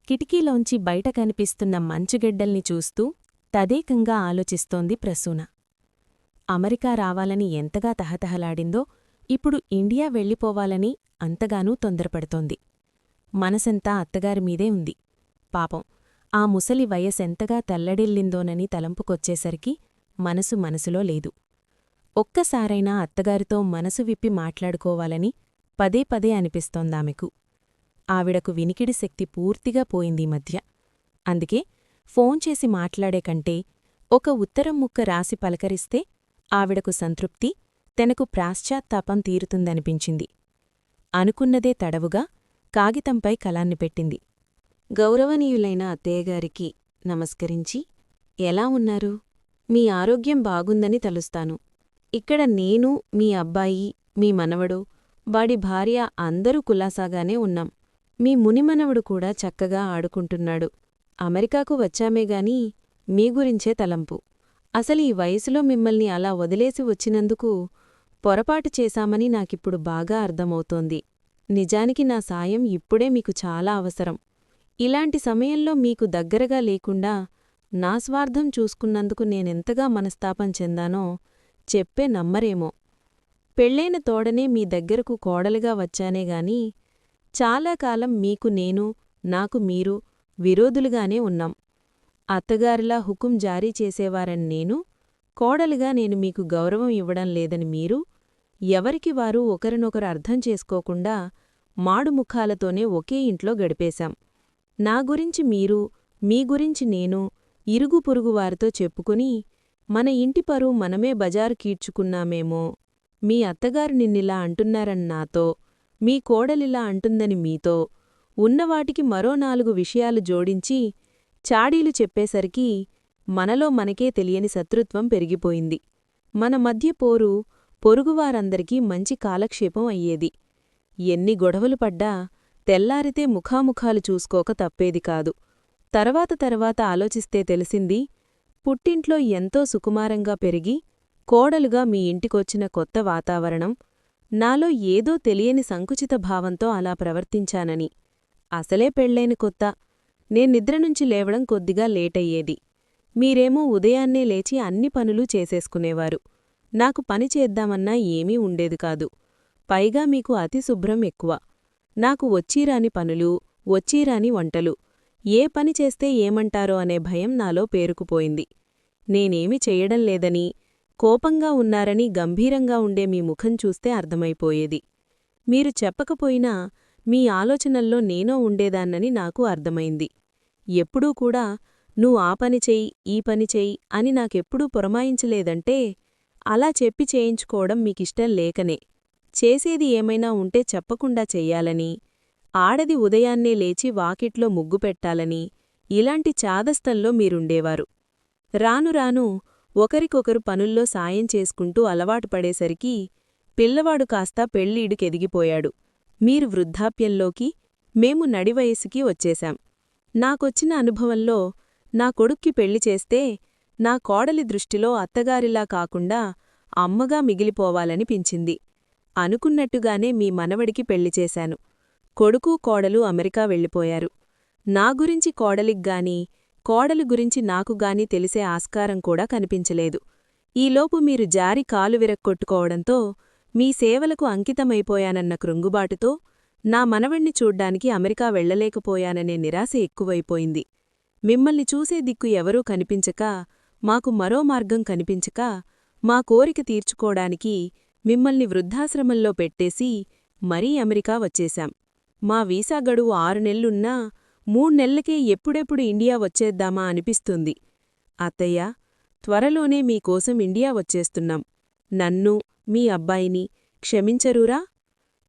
కిటికీలోంచి బయట కనిపిస్తున్న మంచుగెడ్డల్ని చూస్తూ తదేకంగా ఆలోచిస్తోంది ప్రసూన. అమెరికా రావాలని ఎంతగా తహతహలాడిందో ఇప్పుడు ఇండియా వెళ్ళిపోవాలని అంతగానూ తొందరపడుతోంది. మనసంతా అత్తగారిమీదే ఉంది. పాపం ఆ ముసలి వయసెంతగా తల్లడిల్లిందోనని తలంపుకొచ్చేసరికి మనసు మనసులో లేదు. ఒక్కసారైనా అత్తగారితో మనసు విప్పి మాట్లాడుకోవాలని పదే పదే అనిపిస్తోందామెకు. ఆవిడకు వినికిడి శక్తి పూర్తిగా పోయిందీ మధ్య. అందుకే ఫోన్ చేసి మాట్లాడే కంటే ఒక ఉత్తరం ముక్క రాసి పలకరిస్తే ఆవిడకు సంతృప్తి, తనకు ప్రాశ్చాత్తాపం తీరుతుందనిపించింది. అనుకున్నదే తడవుగా కాగితంపై కలాన్ని పెట్టింది. గౌరవనీయులైన అత్తయ్యగారికి నమస్కరించి, ఎలా ఉన్నారు? మీ ఆరోగ్యం బాగుందని తలుస్తాను. ఇక్కడ నేను, మీ అబ్బాయి, మీ మనవడు, వాడి భార్య అందరూ కులాసాగానే ఉన్నాం. మీ మునిమనవడు కూడా చక్కగా ఆడుకుంటున్నాడు. అమెరికాకు వచ్చామేగాని మీ గురించే తలంపు. అసలు ఈ వయసులో మిమ్మల్ని అలా వదిలేసి వచ్చినందుకు పొరపాటు చేశామని నాకిప్పుడు బాగా అర్థమవుతోంది. నిజానికి నా సాయం ఇప్పుడే మీకు చాలా అవసరం. ఇలాంటి సమయంలో మీకు దగ్గరగా లేకుండా నా స్వార్థం చూసుకున్నందుకు నేనెంతగా మనస్తాపం చెందానో చెప్పే నమ్మరేమో. పెళ్ళైన తోడనే మీ దగ్గరకు కోడలుగా వచ్చానేగాని చాలా కాలం మీకు నేను, నాకు మీరు విరోధులుగానే ఉన్నాం. అత్తగారిలా హుకుం జారీ చేసేవారని నేను, కోడలుగా నేను మీకు గౌరవం ఇవ్వడం లేదని మీరు, ఎవరికి వారు ఒకరినొకరు అర్థం చేసుకోకుండా మాడుముఖాలతోనే ఒకే ఇంట్లో గడిపేశాం. నా గురించి మీరు, మీ గురించి నేను ఇరుగు పొరుగువారితో చెప్పుకుని మన ఇంటి పరువు మనమే బజారు కీడ్చుకున్నామేమో. మీ అత్తగారు నిన్నిలా అంటున్నారని నాతో, మీ కోడలిలా అంటుందని మీతో, ఉన్నవాటికి మరో 4 విషయాలు జోడించి చాడీలు చెప్పేసరికి మనలో మనకే తెలియని శత్రుత్వం పెరిగిపోయింది. మన మధ్య పోరు పొరుగువారందరికీ మంచి కాలక్షేపం అయ్యేది. ఎన్ని గొడవలు పడ్డా తెల్లారితే ముఖాముఖాలు చూసుకోక తప్పేది కాదు. తర్వాత ఆలోచిస్తే తెలిసింది, పుట్టింట్లో ఎంతో సుకుమారంగా పెరిగి కోడలుగా మీ ఇంటికొచ్చిన కొత్త వాతావరణం, నాలో ఏదో తెలియని సంకుచిత భావంతో అలా ప్రవర్తించానని. అసలే పెళ్ళైన కొత్త, నిద్రనుంచి లేవడం కొద్దిగా లేటయ్యేది. మీరేమో ఉదయాన్నే లేచి అన్ని పనులూ చేసేసుకునేవారు. నాకు పని చేద్దామన్నా ఏమీ ఉండేది కాదు. పైగా మీకు అతి శుభ్రం ఎక్కువ. నాకు వచ్చీరాని పనులు, వచ్చీరాని వంటలు. ఏ పని చేస్తే ఏమంటారో అనే భయం నాలో పేరుకుపోయింది. నేనేమి చెయ్యడం లేదని, కోపంగా ఉన్నారని గంభీరంగా ఉండే మీ ముఖం చూస్తే అర్థమైపోయేది. మీరు చెప్పకపోయినా మీ ఆలోచనల్లో నేనో ఉండేదాన్నని నాకు అర్థమైంది. ఎప్పుడూ కూడా నువ్వు ఆ పని చెయ్యి, ఈ పని చెయ్యి అని నాకెప్పుడూ పురమాయించలేదంటే అలా చెప్పి చేయించుకోవడం మీకిష్టం లేకనే. చేసేది ఏమైనా ఉంటే చెప్పకుండా చెయ్యాలని, ఆడది ఉదయాన్నే లేచి వాకిట్లో ముగ్గు పెట్టాలని, ఇలాంటి చాదస్తంలో మీరుండేవారు. రాను రాను ఒకరికొకరు పనుల్లో సాయం చేసుకుంటూ అలవాటు పడేసరికి పిల్లవాడు కాస్తా పెళ్ళీడుకెదిగిపోయాడు. మీరు వృద్ధాప్యంలోకి, మేము నడివయసుకి వచ్చేశాం. నాకొచ్చిన అనుభవంలో నా కొడుక్కి పెళ్లి చేస్తే నా కోడలి దృష్టిలో అత్తగారిలా కాకుండా అమ్మగా మిగిలిపోవాలనిపించింది. అనుకున్నట్టుగానే మీ మనవడికి పెళ్లి చేశాను. కొడుకు కోడలు అమెరికా వెళ్ళిపోయారు. నా గురించి కోడలిగ్గాని, కోడలి గురించి నాకుగాని తెలిసే ఆస్కారం కూడా కనిపించలేదు. ఈలోపు మీరు జారి కాలు విరక్కొట్టుకోవడంతో మీ సేవలకు అంకితమైపోయానన్న కృంగుబాటుతో నా మనవణ్ణి చూడ్డానికి అమెరికా వెళ్లలేకపోయాననే నిరాశ ఎక్కువైపోయింది. మిమ్మల్ని చూసే దిక్కు ఎవరూ కనిపించక, మాకు మరో మార్గం కనిపించక, మా కోరిక తీర్చుకోడానికి మిమ్మల్ని వృద్ధాశ్రమంలో పెట్టేసి మరీ అమెరికా వచ్చేశాం. మా వీసా గడువు 6 నెల్లున్నా 3 నెల్లకే ఎప్పుడెప్పుడు ఇండియా వచ్చేద్దామా అనిపిస్తుంది. అత్తయ్య, త్వరలోనే మీకోసం ఇండియా వచ్చేస్తున్నాం. నన్ను, మీ అబ్బాయిని క్షమించరురా?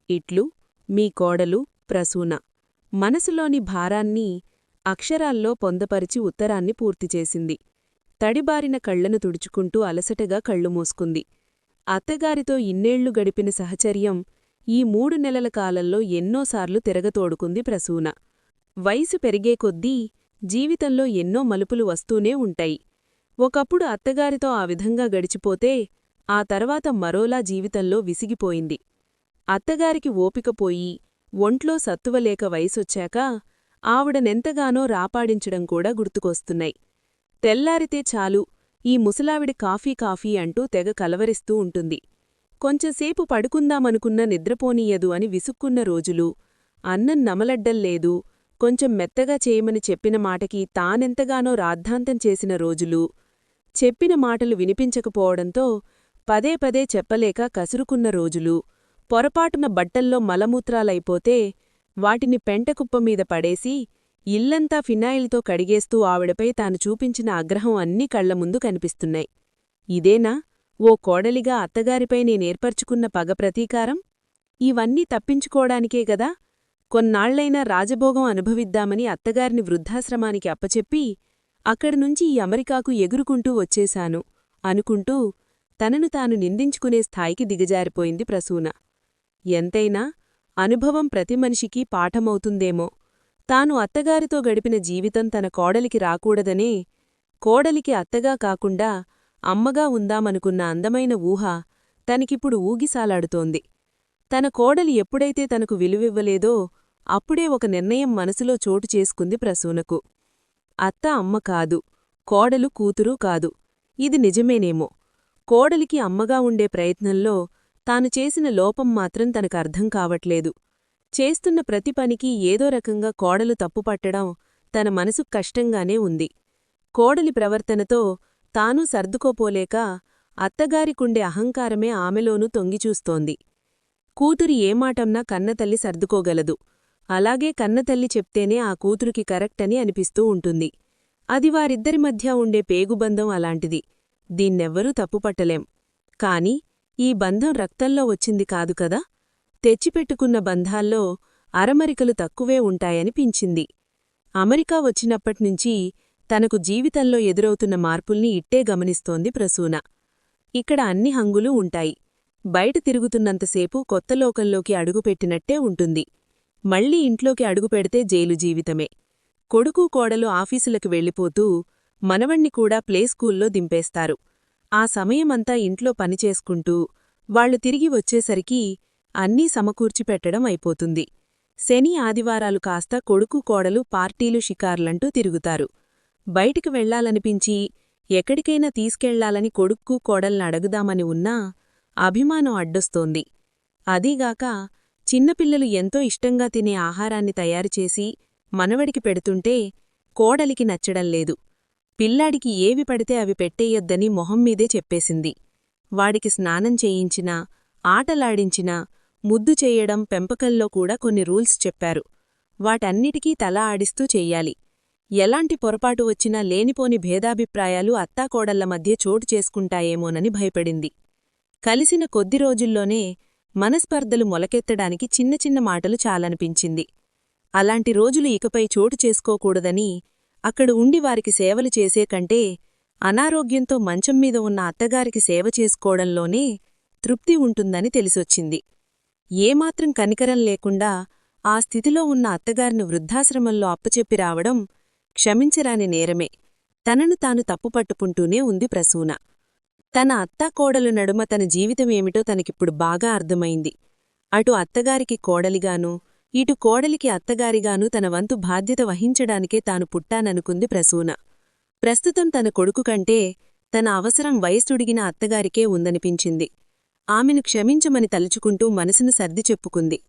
ఇట్లు మీ కోడలు ప్రసూన. మనసులోని భారాన్ని అక్షరాల్లో పొందపరిచి ఉత్తరాన్ని పూర్తిచేసింది. తడిబారిన కళ్లను తుడుచుకుంటూ అలసటగా కళ్ళు మూసుకుంది. అత్తగారితో ఇన్నేళ్లు గడిపిన సహచర్యం ఈ 3 నెలల కాలంలో ఎన్నోసార్లు తిరగతోడుకుంది ప్రసూన. వయసు పెరిగే కొద్దీ జీవితంలో ఎన్నో మలుపులు వస్తూనే ఉంటాయి. ఒకప్పుడు అత్తగారితో ఆ విధంగా గడిచిపోతే ఆ తర్వాత మరోలా జీవితంలో విసిగిపోయింది. అత్తగారికి ఓపికపోయి ఒంట్లో సత్తువలేక వయసొచ్చాక ఆవిడనెంతగానో రాపాడించడం కూడా గుర్తుకొస్తున్నాయి. తెల్లారితే చాలు ఈ ముసలావిడి కాఫీ కాఫీ అంటూ తెగ కలవరిస్తూ ఉంటుంది. కొంచెంసేపు పడుకుందామనుకున్న నిద్రపోనీయదు అని విసుక్కున్న రోజులు, అన్నం నమలడ్డంలేదు, కొంచెం మెత్తగా చేయమని చెప్పిన మాటకి తానెంతగానో రాద్ధాంతం చేసిన రోజులు, చెప్పిన మాటలు వినిపించకపోవడంతో పదే పదే చెప్పలేక కసురుకున్న రోజులు, పొరపాటున బట్టల్లో మలమూత్రాలైపోతే వాటిని పెంటకుప్పమీద పడేసి ఇల్లంతా ఫినాయిల్తో కడిగేస్తూ ఆవిడపై తాను చూపించిన ఆగ్రహం అన్నీ కళ్లముందు కనిపిస్తున్నాయి. ఇదేనా ఓ కోడలిగా అత్తగారిపై నేనేర్పర్చుకున్న పగ ప్రతీకారం? ఇవన్నీ తప్పించుకోడానికే గదా కొన్నాళ్లైనా రాజభోగం అనుభవిద్దామని అత్తగారిని వృద్ధాశ్రమానికి అప్పచెప్పి అక్కడినుంచి ఈ అమెరికాకు ఎగురుకుంటూ వచ్చేశాను అనుకుంటూ తనను తాను నిందించుకునే స్థాయికి దిగజారిపోయింది ప్రసూన. ఎంతైనా అనుభవం ప్రతి మనిషికీ పాఠమవుతుందేమో. తాను అత్తగారితో గడిపిన జీవితం తన కోడలికి రాకూడదనే, కోడలికి అత్తగా కాకుండా అమ్మగా ఉందామనుకున్న అందమైన ఊహ తనకిప్పుడు ఊగిసాలాడుతోంది. తన కోడలి ఎప్పుడైతే తనకు విలువివ్వలేదో అప్పుడే ఒక నిర్ణయం మనసులో చోటు చేసుకుంది ప్రసూనకు. అత్త అమ్మ కాదు, కోడలు కూతురు కాదు. ఇది నిజమేనేమో. కోడలికి అమ్మగా ఉండే ప్రయత్నంలో తాను చేసిన లోపం మాత్రం తనకర్థం కావట్లేదు. చేస్తున్న ప్రతి పనికి ఏదో రకంగా కోడలు తప్పుపట్టడం తన మనసుకు కష్టంగానే ఉంది. కోడలి ప్రవర్తనతో తానూ సర్దుకోపోలేక అత్తగారికుండే అహంకారమే ఆమెలోనూ తొంగిచూస్తోంది. కూతురి ఏమాటన్నా కన్నతల్లి సర్దుకోగలదు. అలాగే కన్నతల్లి చెప్తేనే ఆ కూతురికి కరెక్ట్ అని అనిపిస్తూ ఉంటుంది. అది వారిద్దరి మధ్య ఉండే పేగుబంధం అలాంటిది. దీన్నెవ్వరూ తప్పుపట్టలేం. కాని ఈ బంధం రక్తంలో వచ్చింది కాదు కదా. తెచ్చిపెట్టుకున్న బంధాల్లో అరమరికలు తక్కువే ఉంటాయనిపించింది. అమెరికా వచ్చినప్పట్నుంచి తనకు జీవితంలో ఎదురవుతున్న మార్పుల్ని ఇట్టే గమనిస్తోంది ప్రసూన. ఇక్కడ అన్ని హంగులూ ఉంటాయి. బయట తిరుగుతున్నంతసేపు కొత్త లోకంలోకి అడుగుపెట్టినట్టే ఉంటుంది. మళ్లీ ఇంట్లోకి అడుగుపెడితే జైలు జీవితమే. కొడుకు కోడలు ఆఫీసులకు వెళ్ళిపోతూ మనవణ్ణి కూడా ప్లే స్కూల్లో దింపేస్తారు. ఆ సమయమంతా ఇంట్లో పనిచేసుకుంటూ వాళ్లు తిరిగి వచ్చేసరికి అన్నీ సమకూర్చిపెట్టడం అయిపోతుంది. శని ఆదివారాలు కాస్త కొడుకు కోడలు పార్టీలు షికార్లంటూ తిరుగుతారు. బయటికి వెళ్లాలనిపించి ఎక్కడికైనా తీసుకెళ్లాలని కొడుక్కు కోడల్నడుగుదామని ఉన్నా అభిమానం అడ్డొస్తోంది. అదీగాక చిన్నపిల్లలు ఎంతో ఇష్టంగా తినే ఆహారాన్ని తయారుచేసి మనవడికి పెడుతుంటే కోడలికి నచ్చడంలేదు. పిల్లాడికి ఏవి పడితే అవి పెట్టేయొద్దని మొహమ్మీదే చెప్పేసింది. వాడికి స్నానం చేయించినా, ఆటలాడించినా, ముద్దు చేయడం పెంపకంలో కూడా కొన్ని రూల్స్ చెప్పారు. వాటన్నిటికీ తల ఆడిస్తూ చెయ్యాలి. ఎలాంటి పొరపాటు వచ్చినా లేనిపోని భేదాభిప్రాయాలు అత్తాకోడళ్ల మధ్య చోటు చేసుకుంటాయేమోనని భయపడింది. కలిసిన కొద్ది రోజుల్లోనే మనస్పర్ధలు మొలకెత్తడానికి చిన్న చిన్న మాటలు చాలనిపించింది. అలాంటి రోజులు ఇకపై చోటు చేసుకోకూడదని అక్కడ ఉండి వారికి సేవలు చేసే కంటే అనారోగ్యంతో మంచంమీద ఉన్న అత్తగారికి సేవ చేసుకోవడంలోనే తృప్తి ఉంటుందని తెలిసొచ్చింది. ఏమాత్రం కనికరం లేకుండా ఆ స్థితిలో ఉన్న అత్తగారిని వృద్ధాశ్రమంలో అప్పచెప్పి రావడం క్షమించరాని నేరమే. తనను తాను తప్పుపట్టుకుంటూనే ఉంది ప్రసూన. తన అత్తాకోడలు నడుమ తన జీవితమేమిటో తనకిప్పుడు బాగా అర్థమైంది. అటు అత్తగారికి కోడలిగానూ, ఇటు కోడలికి అత్తగారిగానూ తన వంతు బాధ్యత వహించడానికే తాను పుట్టాననుకుంది ప్రసూన. ప్రస్తుతం తన కొడుకు కంటే తన అవసరం వయస్సుడిగిన అత్తగారికే ఉందనిపించింది. ఆమెను క్షమించమని తలుచుకుంటూ మనసును సర్ది చెప్పుకుంది.